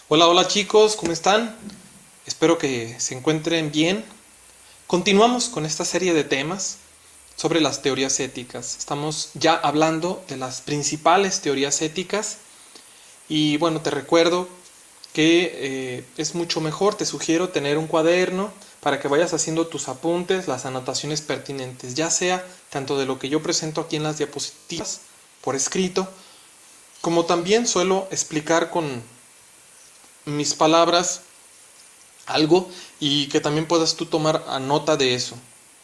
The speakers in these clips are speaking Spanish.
Hola, hola chicos, ¿cómo están? Espero que se encuentren bien. Continuamos con esta serie de temas sobre las teorías éticas. Estamos ya hablando de las principales teorías éticas y bueno, te recuerdo que es mucho mejor, te sugiero tener un cuaderno para que vayas haciendo tus apuntes, las anotaciones pertinentes, ya sea tanto de lo que yo presento aquí en las diapositivas por escrito, como también suelo explicar con mis palabras algo y que también puedas tú tomar nota de eso,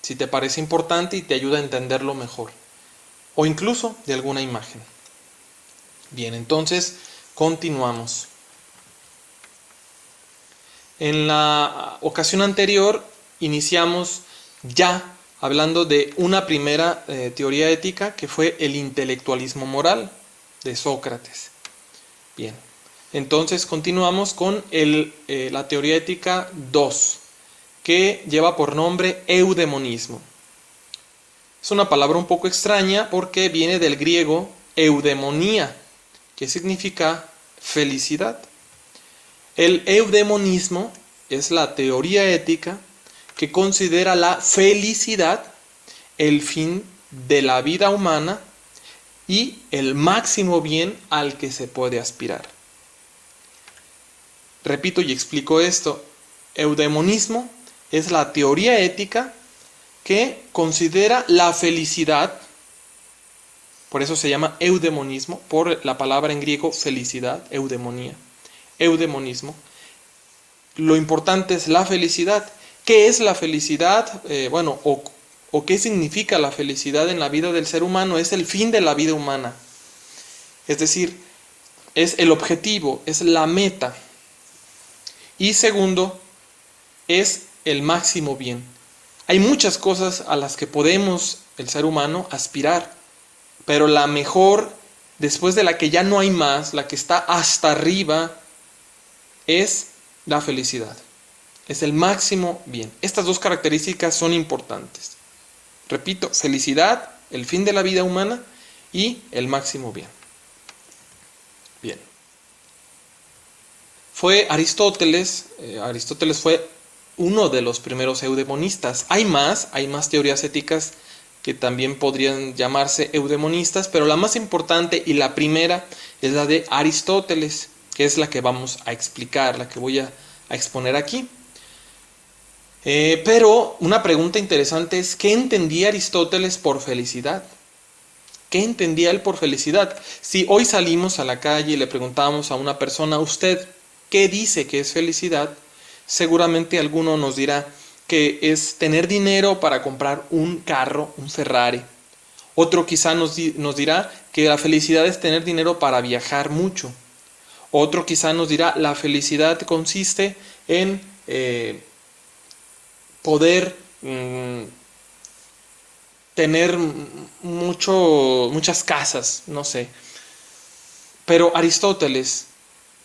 si te parece importante y te ayuda a entenderlo mejor, o incluso de alguna imagen. Bien, entonces continuamos. En la ocasión anterior iniciamos ya hablando de una primera teoría ética que fue el intelectualismo moral de Sócrates. Bien, entonces continuamos con la teoría ética 2, que lleva por nombre eudemonismo. Es una palabra un poco extraña porque viene del griego eudemonía, que significa felicidad. El eudemonismo es la teoría ética que considera la felicidad el fin de la vida humana y el máximo bien al que se puede aspirar. Repito y explico esto. Eudemonismo es la teoría ética que considera la felicidad, por eso se llama eudemonismo, por la palabra en griego felicidad, eudemonía, eudemonismo. Lo importante es la felicidad. ¿Qué es la felicidad? O qué significa la felicidad en la vida del ser humano. Es el fin de la vida humana. Es decir, es el objetivo, es la meta. Y segundo, es el máximo bien. Hay muchas cosas a las que podemos, el ser humano, aspirar, pero la mejor, después de la que ya no hay más, la que está hasta arriba, es la felicidad. Es el máximo bien. Estas dos características son importantes. Repito, felicidad, el fin de la vida humana y el máximo bien. Bien. Fue Aristóteles fue uno de los primeros eudemonistas. Hay más teorías éticas que también podrían llamarse eudemonistas, pero la más importante y la primera es la de Aristóteles, que es la que vamos a explicar, la que voy a exponer aquí. Pero una pregunta interesante es, ¿qué entendía Aristóteles por felicidad? ¿Qué entendía él por felicidad? Si hoy salimos a la calle y le preguntamos a una persona, ¿usted qué dice que es felicidad? Seguramente alguno nos dirá que es tener dinero para comprar un carro, un Ferrari. Otro quizá nos dirá que la felicidad es tener dinero para viajar mucho. Otro quizá nos dirá la felicidad consiste en poder tener muchas casas, no sé. Pero Aristóteles,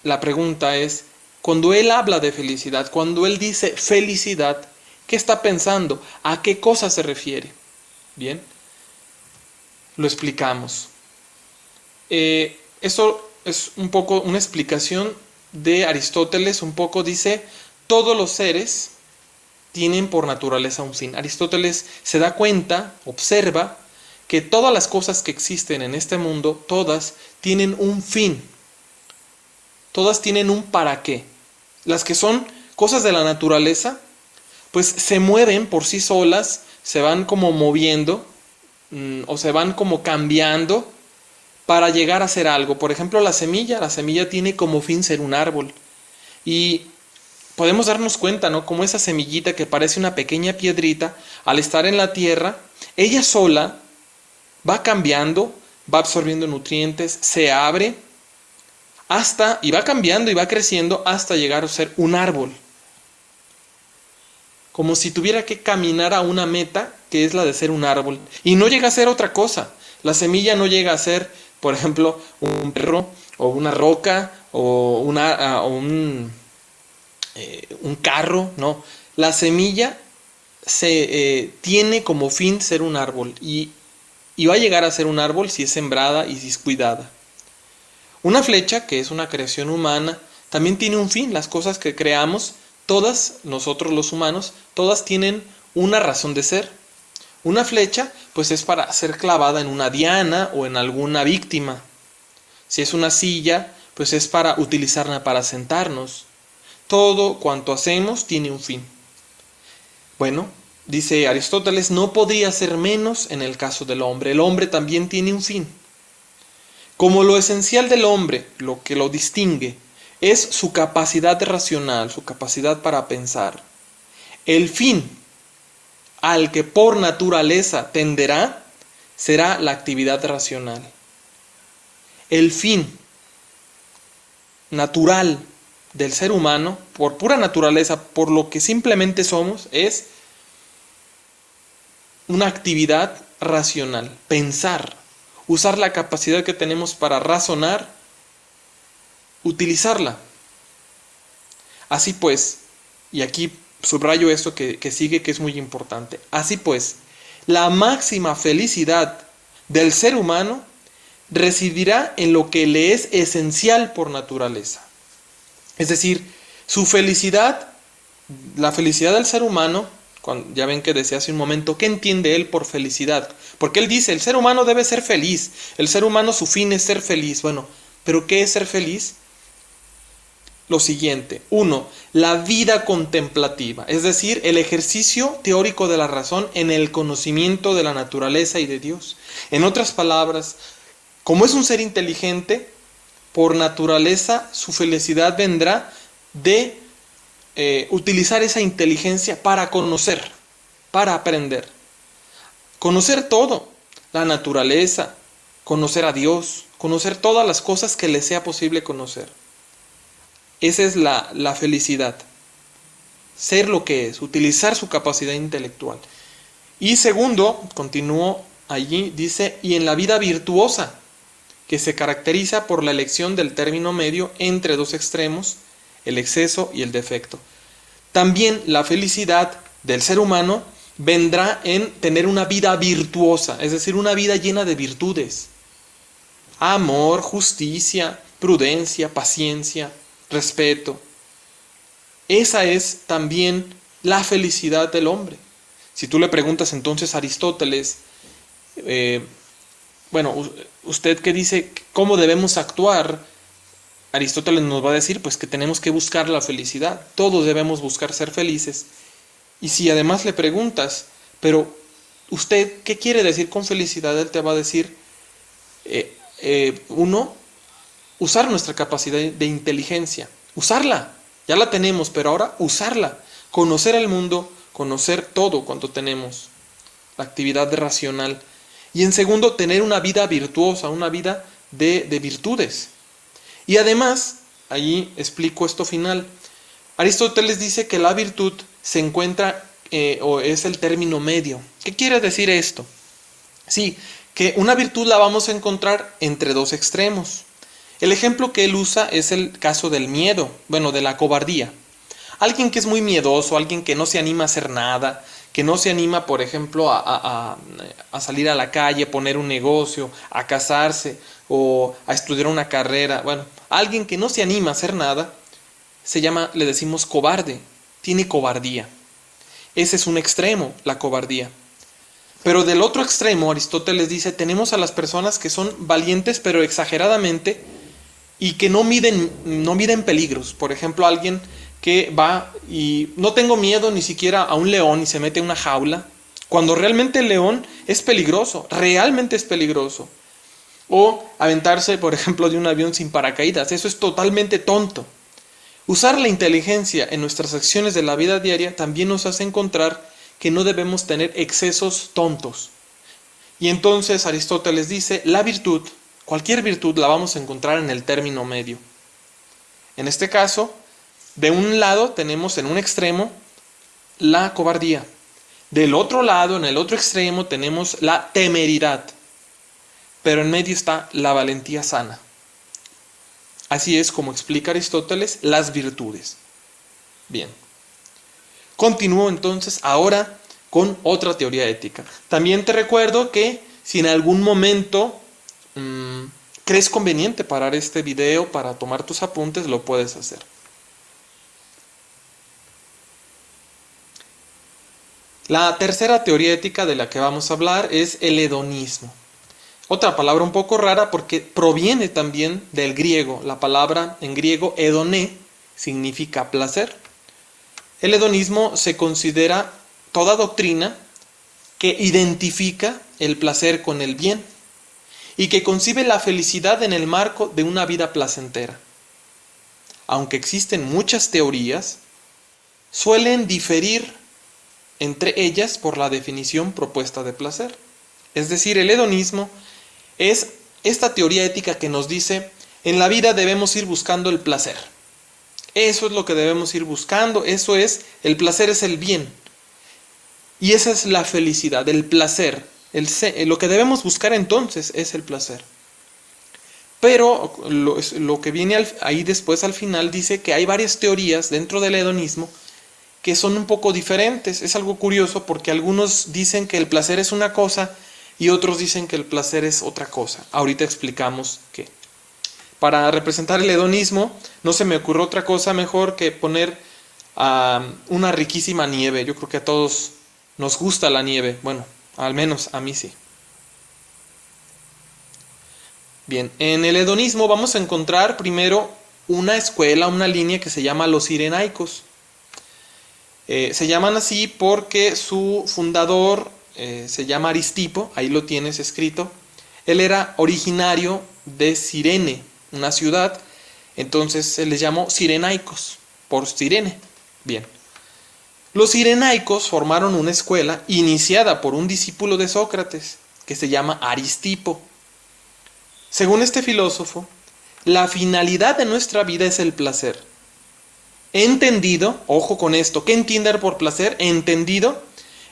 la pregunta es, cuando él habla de felicidad, cuando él dice felicidad, ¿qué está pensando? ¿A qué cosa se refiere? Bien, lo explicamos. Eso es un poco una explicación de Aristóteles, un poco dice, todos los seres tienen por naturaleza un fin. Aristóteles se da cuenta, observa, que todas las cosas que existen en este mundo, todas tienen un fin. Todas tienen un para qué. Las que son cosas de la naturaleza, pues se mueven por sí solas, se van como moviendo o se van como cambiando para llegar a ser algo. Por ejemplo, la semilla tiene como fin ser un árbol. Y podemos darnos cuenta, ¿no? Como esa semillita que parece una pequeña piedrita, al estar en la tierra, ella sola va cambiando, va absorbiendo nutrientes, se abre, y va cambiando y va creciendo hasta llegar a ser un árbol. Como si tuviera que caminar a una meta que es la de ser un árbol. Y no llega a ser otra cosa. La semilla no llega a ser, por ejemplo, un perro o una roca o un carro, no. La semilla tiene como fin ser un árbol y va a llegar a ser un árbol si es sembrada y si es cuidada. Una flecha, que es una creación humana, también tiene un fin. Las cosas que creamos, todas, nosotros los humanos, todas tienen una razón de ser. Una flecha, pues es para ser clavada en una diana o en alguna víctima. Si es una silla, pues es para utilizarla para sentarnos. Todo cuanto hacemos tiene un fin. Bueno, dice Aristóteles, no podría ser menos en el caso del hombre. El hombre también tiene un fin. Como lo esencial del hombre, lo que lo distingue, es su capacidad racional, su capacidad para pensar. El fin al que por naturaleza tenderá será la actividad racional. El fin natural del ser humano, por pura naturaleza, por lo que simplemente somos, es una actividad racional, pensar, usar la capacidad que tenemos para razonar, utilizarla. Así pues, y aquí subrayo esto que sigue, que es muy importante. Así pues, la máxima felicidad del ser humano residirá en lo que le es esencial por naturaleza. Es decir, su felicidad, la felicidad del ser humano, ya ven que decía hace un momento, ¿qué entiende él por felicidad? Porque él dice, el ser humano debe ser feliz, el ser humano su fin es ser feliz. Bueno, ¿pero qué es ser feliz? Lo siguiente, 1, la vida contemplativa, es decir, el ejercicio teórico de la razón en el conocimiento de la naturaleza y de Dios. En otras palabras, como es un ser inteligente, por naturaleza su felicidad vendrá de utilizar esa inteligencia para conocer, para aprender. Conocer todo, la naturaleza, conocer a Dios, conocer todas las cosas que le sea posible conocer. Esa es la felicidad. Ser lo que es, utilizar su capacidad intelectual. Y segundo, continúo allí, dice, y en la vida virtuosa, que se caracteriza por la elección del término medio entre dos extremos, el exceso y el defecto. También la felicidad del ser humano vendrá en tener una vida virtuosa, es decir, una vida llena de virtudes. Amor, justicia, prudencia, paciencia, respeto. Esa es también la felicidad del hombre. Si tú le preguntas entonces a Aristóteles, ¿usted qué dice? ¿Cómo debemos actuar? Aristóteles nos va a decir pues que tenemos que buscar la felicidad. Todos debemos buscar ser felices. Y si además le preguntas, pero ¿usted qué quiere decir con felicidad? Él te va a decir, usar nuestra capacidad de inteligencia. Usarla. Ya la tenemos, pero ahora usarla. Conocer el mundo, conocer todo cuanto tenemos. La actividad racional. Y en segundo, tener una vida virtuosa, una vida de virtudes. Y además, allí explico esto final. Aristóteles dice que la virtud se encuentra o es el término medio. ¿Qué quiere decir esto? Sí, que una virtud la vamos a encontrar entre dos extremos. El ejemplo que él usa es el caso del miedo, de la cobardía. Alguien que es muy miedoso, alguien que no se anima a hacer nada, que no se anima, por ejemplo, a salir a la calle, a poner un negocio, a casarse o a estudiar una carrera. Alguien que no se anima a hacer nada, le decimos cobarde, tiene cobardía. Ese es un extremo, la cobardía. Pero del otro extremo, Aristóteles dice, tenemos a las personas que son valientes, pero exageradamente, y que no miden peligros. Por ejemplo, alguien que va y no tengo miedo ni siquiera a un león y se mete en una jaula, cuando realmente el león es peligroso, realmente es peligroso. O aventarse, por ejemplo, de un avión sin paracaídas, eso es totalmente tonto. Usar la inteligencia en nuestras acciones de la vida diaria también nos hace encontrar que no debemos tener excesos tontos. Y entonces Aristóteles dice, la virtud, cualquier virtud la vamos a encontrar en el término medio. En este caso, de un lado tenemos en un extremo la cobardía. Del otro lado, en el otro extremo, tenemos la temeridad. Pero en medio está la valentía sana. Así es como explica Aristóteles las virtudes. Bien. Continúo entonces ahora con otra teoría ética. También te recuerdo que si en algún momento crees conveniente parar este video para tomar tus apuntes, lo puedes hacer. La tercera teoría ética de la que vamos a hablar es el hedonismo. Otra palabra un poco rara porque proviene también del griego. La palabra en griego hedoné significa placer. El hedonismo se considera toda doctrina que identifica el placer con el bien y que concibe la felicidad en el marco de una vida placentera. Aunque existen muchas teorías, suelen diferir entre ellas por la definición propuesta de placer. Es decir, el hedonismo es esta teoría ética que nos dice, en la vida debemos ir buscando el placer. Eso es lo que debemos ir buscando, eso es, el placer es el bien. Y esa es la felicidad, el placer. Lo que debemos buscar entonces es el placer. Pero lo que viene ahí después al final dice que hay varias teorías dentro del hedonismo que son un poco diferentes. Es algo curioso porque algunos dicen que el placer es una cosa y otros dicen que el placer es otra cosa. Ahorita explicamos qué. Para representar el hedonismo no se me ocurrió otra cosa mejor que poner una riquísima nieve. Yo creo que a todos nos gusta la nieve. Bueno, al menos a mí sí. Bien, en el hedonismo vamos a encontrar primero una escuela, una línea que se llama los cirenaicos. Se llaman así porque su fundador se llama Aristipo, ahí lo tienes escrito. Él era originario de Cirene, una ciudad, entonces se les llamó cirenaicos, por Cirene. Bien. Los cirenaicos formaron una escuela iniciada por un discípulo de Sócrates, que se llama Aristipo. Según este filósofo, la finalidad de nuestra vida es el placer. Entendido, ojo con esto, ¿qué entiender por placer? Entendido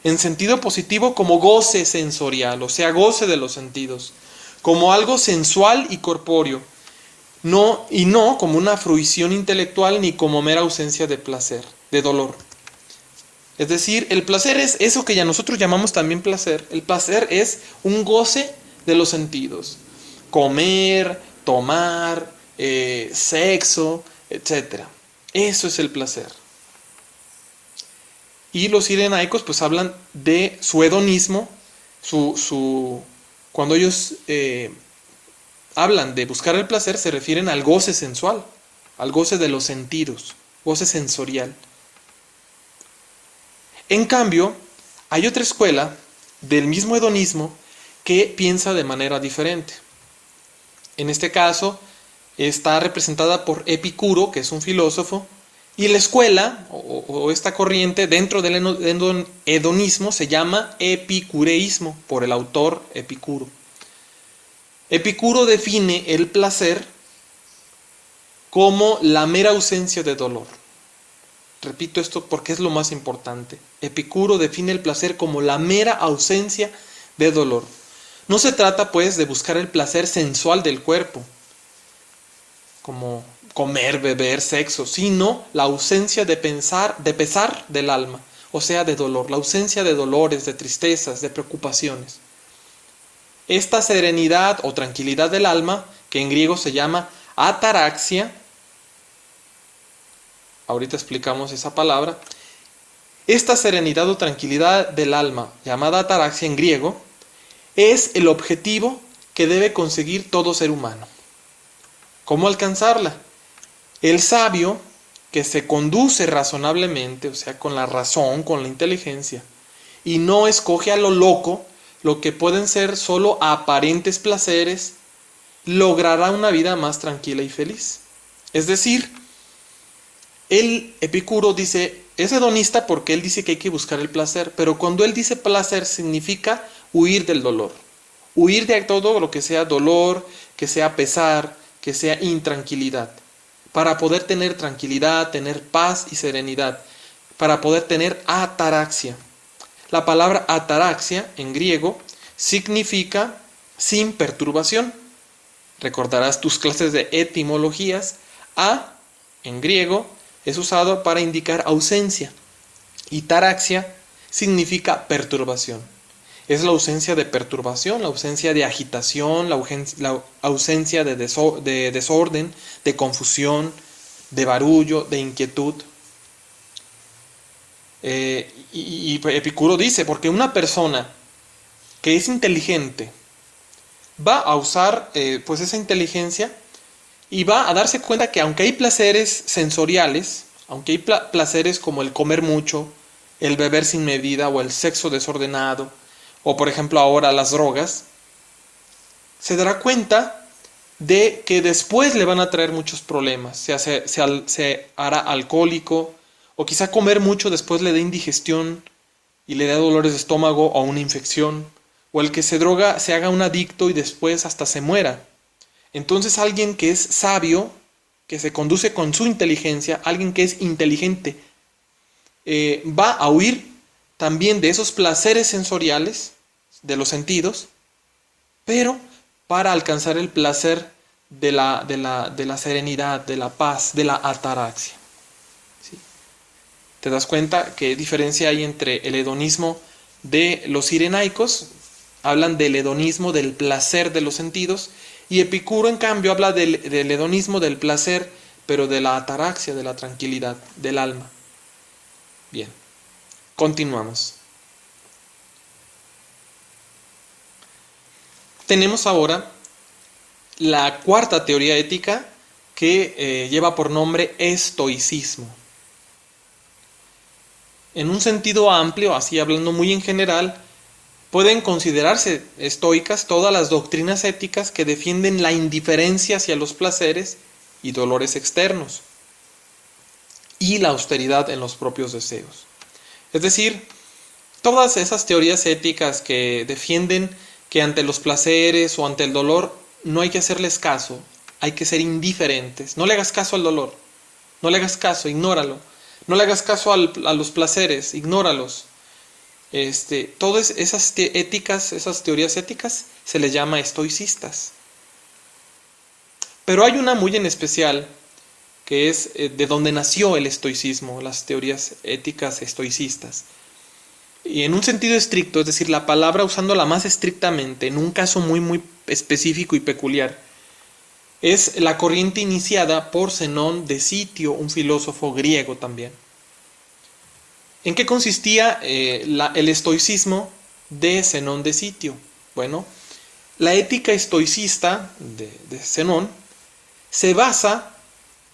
en sentido positivo como goce sensorial, o sea, goce de los sentidos, como algo sensual y corpóreo, no como una fruición intelectual ni como mera ausencia de placer, de dolor. Es decir, el placer es eso que ya nosotros llamamos también placer. El placer es un goce de los sentidos. Comer, tomar, sexo, etc. Eso es el placer. Y los cirenaicos pues hablan de su hedonismo, cuando ellos hablan de buscar el placer se refieren al goce sensual, al goce de los sentidos, goce sensorial. En cambio, hay otra escuela del mismo hedonismo que piensa de manera diferente. En este caso, está representada por Epicuro, que es un filósofo, y la escuela, o esta corriente, dentro del hedonismo, se llama epicureísmo, por el autor Epicuro. Epicuro define el placer como la mera ausencia de dolor. Repito esto porque es lo más importante. Epicuro define el placer como la mera ausencia de dolor. No se trata, pues, de buscar el placer sensual del cuerpo, como comer, beber, sexo, sino la ausencia de pesar del alma, o sea, de dolor, la ausencia de dolores, de tristezas, de preocupaciones. Esta serenidad o tranquilidad del alma, que en griego se llama ataraxia, ahorita explicamos esa palabra, esta serenidad o tranquilidad del alma, llamada ataraxia en griego, es el objetivo que debe conseguir todo ser humano. ¿Cómo alcanzarla? El sabio, que se conduce razonablemente, o sea, con la razón, con la inteligencia, y no escoge a lo loco lo que pueden ser solo aparentes placeres, logrará una vida más tranquila y feliz. Es decir, el Epicuro dice, es hedonista porque él dice que hay que buscar el placer, pero cuando él dice placer significa huir del dolor, huir de todo lo que sea dolor, que sea pesar, que sea intranquilidad, para poder tener tranquilidad, tener paz y serenidad, para poder tener ataraxia. La palabra ataraxia en griego significa sin perturbación. Recordarás tus clases de etimologías. A en griego es usado para indicar ausencia y taraxia significa perturbación. Es la ausencia de perturbación, la ausencia de agitación, la ausencia de desorden, de confusión, de barullo, de inquietud. Y Epicuro dice, porque una persona que es inteligente va a usar pues esa inteligencia y va a darse cuenta que aunque hay placeres sensoriales, aunque hay placeres como el comer mucho, el beber sin medida o el sexo desordenado, o por ejemplo ahora las drogas, se dará cuenta de que después le van a traer muchos problemas. Se hará alcohólico, o quizá comer mucho después le dé indigestión y le dé dolores de estómago o una infección, o el que se droga se haga un adicto y después hasta se muera. Entonces alguien que es sabio, que se conduce con su inteligencia, alguien que es inteligente, va a huir también de esos placeres sensoriales, de los sentidos, pero para alcanzar el placer de la serenidad, de la paz, de la ataraxia. ¿Sí? ¿Te das cuenta qué diferencia hay entre el hedonismo de los cirenaicos? Hablan del hedonismo, del placer de los sentidos, y Epicuro en cambio habla del hedonismo, del placer, pero de la ataraxia, de la tranquilidad, del alma. Bien, continuamos. Tenemos ahora la cuarta teoría ética que lleva por nombre estoicismo. En un sentido amplio, así hablando muy en general, pueden considerarse estoicas todas las doctrinas éticas que defienden la indiferencia hacia los placeres y dolores externos y la austeridad en los propios deseos. Es decir, todas esas teorías éticas que defienden que ante los placeres o ante el dolor no hay que hacerles caso, hay que ser indiferentes. No le hagas caso al dolor, no le hagas caso, ignóralo. No le hagas caso a los placeres, ignóralos. Todas esas éticas, esas teorías éticas, se les llama estoicistas. Pero hay una muy en especial, que es de donde nació el estoicismo, las teorías éticas estoicistas. Y en un sentido estricto, es decir, la palabra usándola más estrictamente, en un caso muy específico y peculiar, es la corriente iniciada por Zenón de Sitio, un filósofo griego también. ¿En qué consistía el estoicismo de Zenón de Sitio? Bueno, la ética estoicista de Zenón se basa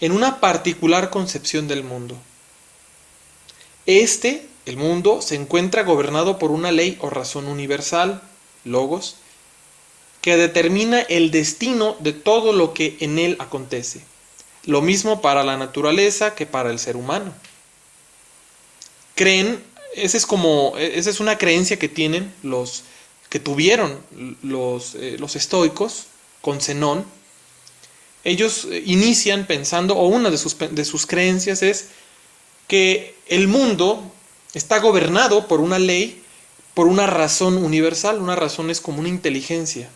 en una particular concepción del mundo. El mundo, se encuentra gobernado por una ley o razón universal, logos, que determina el destino de todo lo que en él acontece. Lo mismo para la naturaleza que para el ser humano. Esa es una creencia que tienen tuvieron los estoicos con Zenón. Ellos inician pensando, o una de sus creencias es que el mundo está gobernado por una ley, por una razón universal. Una razón es como una inteligencia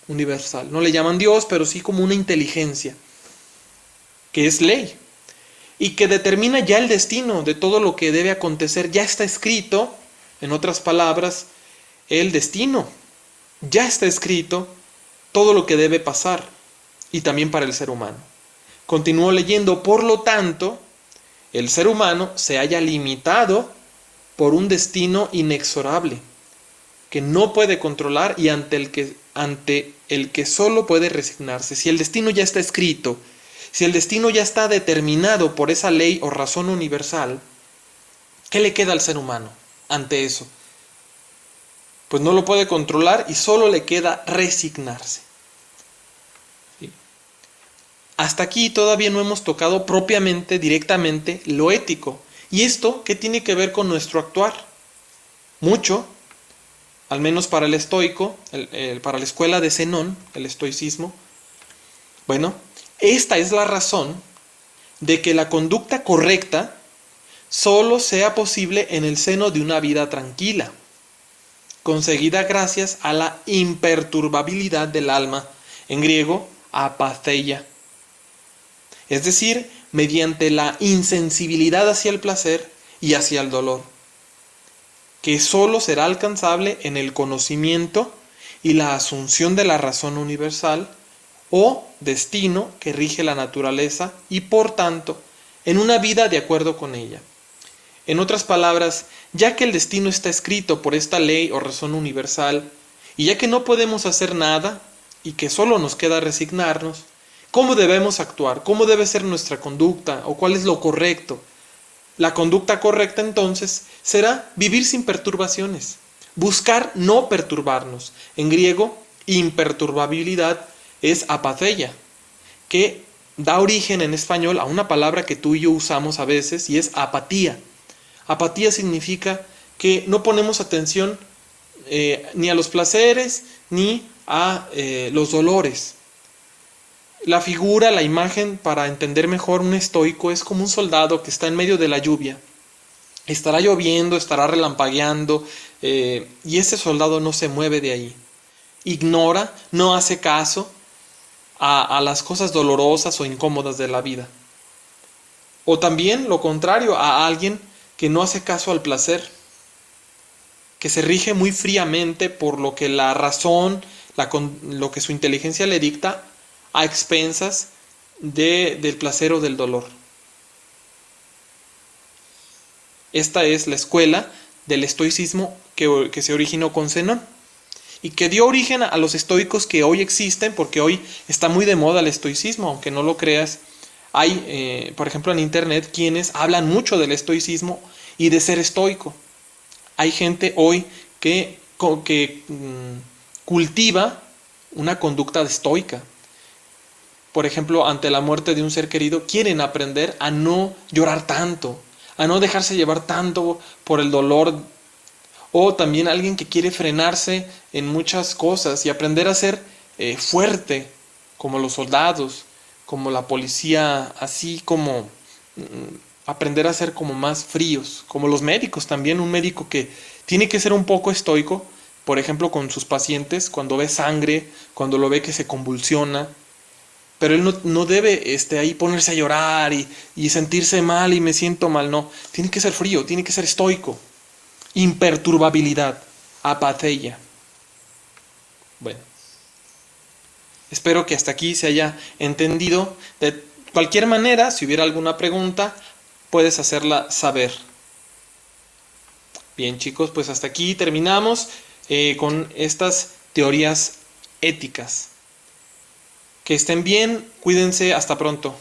universal. No le llaman Dios, pero sí como una inteligencia, que es ley, y que determina ya el destino de todo lo que debe acontecer. Ya está escrito, en otras palabras, el destino. Ya está escrito todo lo que debe pasar, y también para el ser humano. Continúo leyendo, por lo tanto, el ser humano se halla limitado por un destino inexorable, que no puede controlar y ante el que solo puede resignarse. Si el destino ya está escrito, si el destino ya está determinado por esa ley o razón universal, ¿qué le queda al ser humano ante eso? Pues no lo puede controlar y solo le queda resignarse. ¿Sí? Hasta aquí todavía no hemos tocado propiamente, directamente, lo ético. ¿Y esto qué tiene que ver con nuestro actuar? Mucho, al menos para el estoico, para la escuela de Zenón, el estoicismo. Bueno, esta es la razón de que la conducta correcta solo sea posible en el seno de una vida tranquila, conseguida gracias a la imperturbabilidad del alma, en griego, apatheia. Es decir, mediante la insensibilidad hacia el placer y hacia el dolor. que sólo será alcanzable en el conocimiento y la asunción de la razón universal o destino que rige la naturaleza y por tanto en una vida de acuerdo con ella. En otras palabras, ya que el destino está escrito por esta ley o razón universal, y ya que no podemos hacer nada y que solo nos queda resignarnos, ¿cómo debemos actuar? ¿Cómo debe ser nuestra conducta? ¿O cuál es lo correcto? La conducta correcta entonces será vivir sin perturbaciones, buscar no perturbarnos. En griego, imperturbabilidad es apatheia, que da origen en español a una palabra que tú y yo usamos a veces y es apatía. Apatía significa que no ponemos atención ni a los placeres ni a los dolores. La figura, la imagen, para entender mejor un estoico, es como un soldado que está en medio de la lluvia. Estará lloviendo, estará relampagueando, y ese soldado no se mueve de ahí. Ignora, no hace caso a las cosas dolorosas o incómodas de la vida. O también lo contrario, a alguien que no hace caso al placer, que se rige muy fríamente por lo que la razón, lo que su inteligencia le dicta, a expensas del placer o del dolor. Esta es la escuela del estoicismo que se originó con Zenón y que dio origen a los estoicos que hoy existen, porque hoy está muy de moda el estoicismo, aunque no lo creas. Hay, por ejemplo, en internet quienes hablan mucho del estoicismo y de ser estoico. Hay gente hoy que cultiva una conducta estoica. Por ejemplo, ante la muerte de un ser querido, quieren aprender a no llorar tanto, a no dejarse llevar tanto por el dolor. O también alguien que quiere frenarse en muchas cosas y aprender a ser fuerte, como los soldados, como la policía, así como aprender a ser como más fríos, como los médicos también. Un médico que tiene que ser un poco estoico, por ejemplo, con sus pacientes, cuando ve sangre, cuando lo ve que se convulsiona. Pero él no debe ahí ponerse a llorar y sentirse mal y me siento mal, no. Tiene que ser frío, tiene que ser estoico. Imperturbabilidad, apatheia. Bueno, espero que hasta aquí se haya entendido. De cualquier manera, si hubiera alguna pregunta, puedes hacerla saber. Bien, chicos, pues hasta aquí terminamos con estas teorías éticas. Que estén bien, cuídense, hasta pronto.